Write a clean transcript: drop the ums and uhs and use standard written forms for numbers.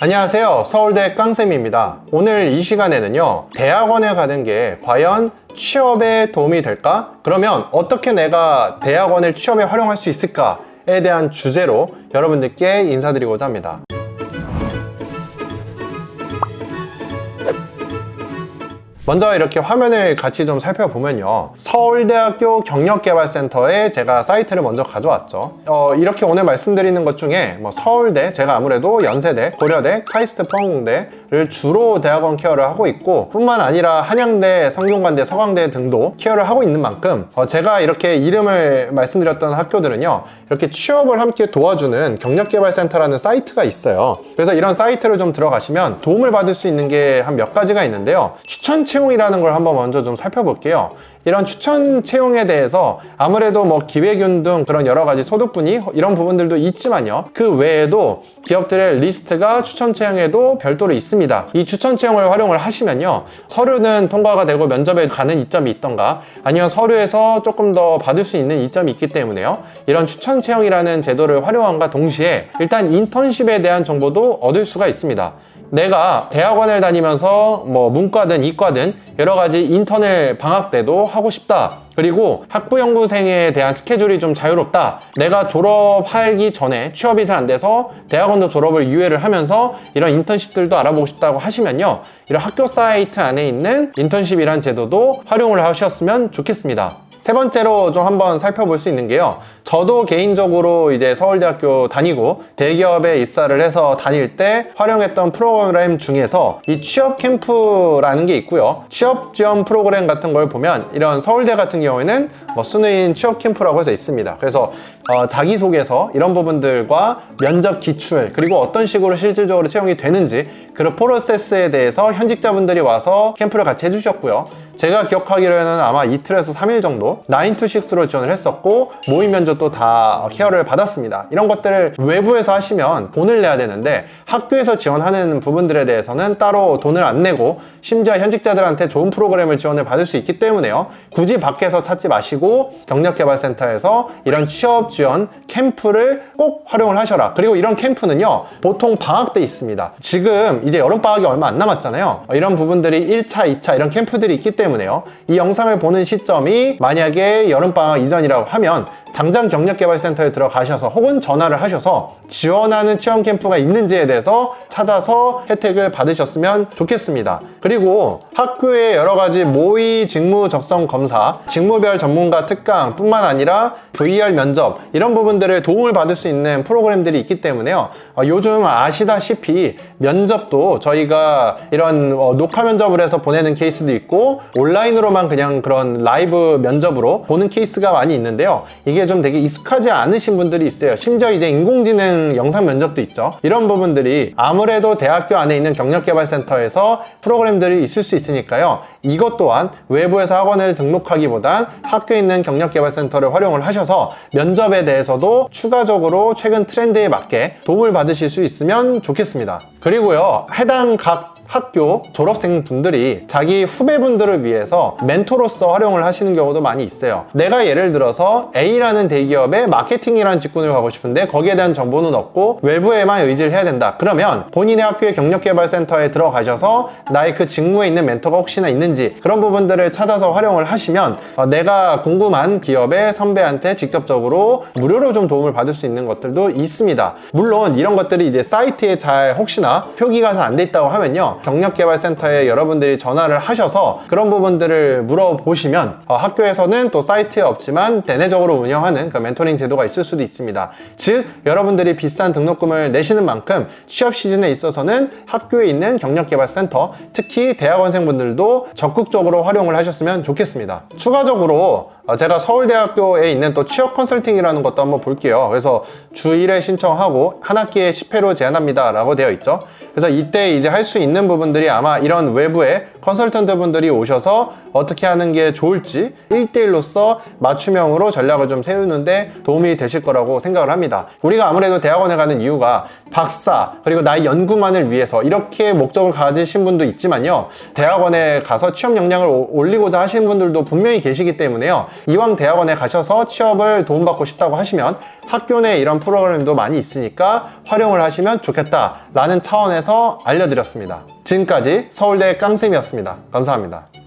안녕하세요, 서울대 깡쌤입니다. 오늘 이 시간에는요, 대학원에 가는 게 과연 취업에 도움이 될까? 그러면 어떻게 내가 대학원을 취업에 활용할 수 있을까에 대한 주제로 여러분들께 인사드리고자 합니다. 먼저 이렇게 화면을 같이 좀 살펴보면요, 서울대학교 경력개발센터에 제가 사이트를 먼저 가져왔죠. 이렇게 오늘 말씀드리는 것 중에 서울대, 제가 아무래도 연세대, 고려대, 카이스트 포항공대를 주로 대학원 케어를 하고 있고, 뿐만 아니라 한양대, 성균관대, 서강대 등도 케어를 하고 있는 만큼 제가 이렇게 이름을 말씀드렸던 학교들은요, 이렇게 취업을 함께 도와주는 경력개발센터라는 사이트가 있어요. 그래서 이런 사이트를 좀 들어가시면 도움을 받을 수 있는 게 한 몇 가지가 있는데요, 추천 채용이라는 걸 한번 먼저 좀 살펴볼게요. 이런 추천 채용에 대해서 아무래도 기회균 등 그런 여러 가지 소득분위 이런 부분들도 있지만요, 그 외에도 기업들의 리스트가 추천 채용에도 별도로 있습니다. 이 추천 채용을 활용을 하시면요, 서류는 통과가 되고 면접에 가는 이점이 있던가, 아니면 서류에서 조금 더 받을 수 있는 이점이 있기 때문에요, 이런 추천 채용이라는 제도를 활용함과 동시에 일단 인턴십에 대한 정보도 얻을 수가 있습니다. 내가 대학원을 다니면서 문과든 이과든 여러 가지 인턴을 방학 때도 하고 싶다, 그리고 학부연구생에 대한 스케줄이 좀 자유롭다, 내가 졸업하기 전에 취업이 잘 안 돼서 대학원도 졸업을 유예를 하면서 이런 인턴십들도 알아보고 싶다고 하시면요, 이런 학교 사이트 안에 있는 인턴십이란 제도도 활용을 하셨으면 좋겠습니다. 세 번째로 좀 한번 살펴볼 수 있는 게요, 저도 개인적으로 이제 서울대학교 다니고 대기업에 입사를 해서 다닐 때 활용했던 프로그램 중에서 이 취업 캠프라는 게 있고요, 취업 지원 프로그램 같은 걸 보면 이런 서울대 같은 경우에는 순회인 취업 캠프라고 해서 있습니다. 그래서 자기소개서 이런 부분들과 면접 기출, 그리고 어떤 식으로 실질적으로 채용이 되는지 그런 프로세스에 대해서 현직자분들이 와서 캠프를 같이 해주셨고요, 제가 기억하기로는 아마 이틀에서 3일 정도 9to6로 지원을 했었고, 모의 면접도 다 케어를 받았습니다. 이런 것들을 외부에서 하시면 돈을 내야 되는데, 학교에서 지원하는 부분들에 대해서는 따로 돈을 안 내고 심지어 현직자들한테 좋은 프로그램을 지원을 받을 수 있기 때문에요, 굳이 밖에서 찾지 마시고 경력개발센터에서 이런 취업 지원 캠프를 꼭 활용을 하셔라. 그리고 이런 캠프는요, 보통 방학 때 있습니다. 지금 이제 여름방학이 얼마 안 남았잖아요. 이런 부분들이 1차, 2차 이런 캠프들이 있기 때문에요, 이 영상을 보는 시점이 만약에 여름방학 이전이라고 하면 당장 경력개발센터에 들어가셔서 혹은 전화를 하셔서 지원하는 체험 캠프가 있는지에 대해서 찾아서 혜택을 받으셨으면 좋겠습니다. 그리고 학교의 여러 가지 모의 직무 적성 검사, 직무별 전문가 특강 뿐만 아니라 VR 면접 이런 부분들을 도움을 받을 수 있는 프로그램들이 있기 때문에요, 요즘 아시다시피 면접도 저희가 이런 녹화 면접을 해서 보내는 케이스도 있고, 온라인으로만 그냥 그런 라이브 면접으로 보는 케이스가 많이 있는데요, 이게 좀 되게 익숙하지 않으신 분들이 있어요. 심지어 이제 인공지능 영상 면접도 있죠. 이런 부분들이 아무래도 대학교 안에 있는 경력개발센터에서 프로그램들이 있을 수 있으니까요, 이것 또한 외부에서 학원을 등록하기보단 학교에 있는 경력개발센터를 활용을 하셔서 면접에 대해서도 추가적으로 최근 트렌드에 맞게 도움을 받으실 수 있으면 좋겠습니다. 그리고요, 해당 각 학교 졸업생 분들이 자기 후배분들을 위해서 멘토로서 활용을 하시는 경우도 많이 있어요. 내가 예를 들어서 A라는 대기업에 마케팅이라는 직군을 가고 싶은데 거기에 대한 정보는 없고 외부에만 의지를 해야 된다. 그러면 본인의 학교의 경력개발센터에 들어가셔서 나의 그 직무에 있는 멘토가 혹시나 있는지 그런 부분들을 찾아서 활용을 하시면 내가 궁금한 기업의 선배한테 직접적으로 무료로 좀 도움을 받을 수 있는 것들도 있습니다. 물론 이런 것들이 이제 사이트에 잘 혹시나 표기가 잘 안 돼 있다고 하면요, 경력개발센터에 여러분들이 전화를 하셔서 그런 부분들을 물어보시면 학교에서는 또 사이트에 없지만 대내적으로 운영하는 그 멘토링 제도가 있을 수도 있습니다. 즉 여러분들이 비싼 등록금을 내시는 만큼 취업 시즌에 있어서는 학교에 있는 경력개발센터, 특히 대학원생분들도 적극적으로 활용을 하셨으면 좋겠습니다. 추가적으로 제가 서울대학교에 있는 또 취업 컨설팅이라는 것도 한번 볼게요. 그래서 주 1회 신청하고 한 학기에 10회로 제한합니다 라고 되어 있죠. 그래서 이때 이제 할 수 있는 부분들이 아마 이런 외부의 컨설턴트 분들이 오셔서 어떻게 하는 게 좋을지 1대1로서 맞춤형으로 전략을 좀 세우는데 도움이 되실 거라고 생각을 합니다. 우리가 아무래도 대학원에 가는 이유가 박사 그리고 나의 연구만을 위해서 이렇게 목적을 가지신 분도 있지만요, 대학원에 가서 취업 역량을 올리고자 하시는 분들도 분명히 계시기 때문에요, 이왕 대학원에 가셔서 취업을 도움받고 싶다고 하시면 학교 내 이런 프로그램도 많이 있으니까 활용을 하시면 좋겠다라는 차원에서 알려드렸습니다. 지금까지 서울대 깡쌤이었습니다. 감사합니다.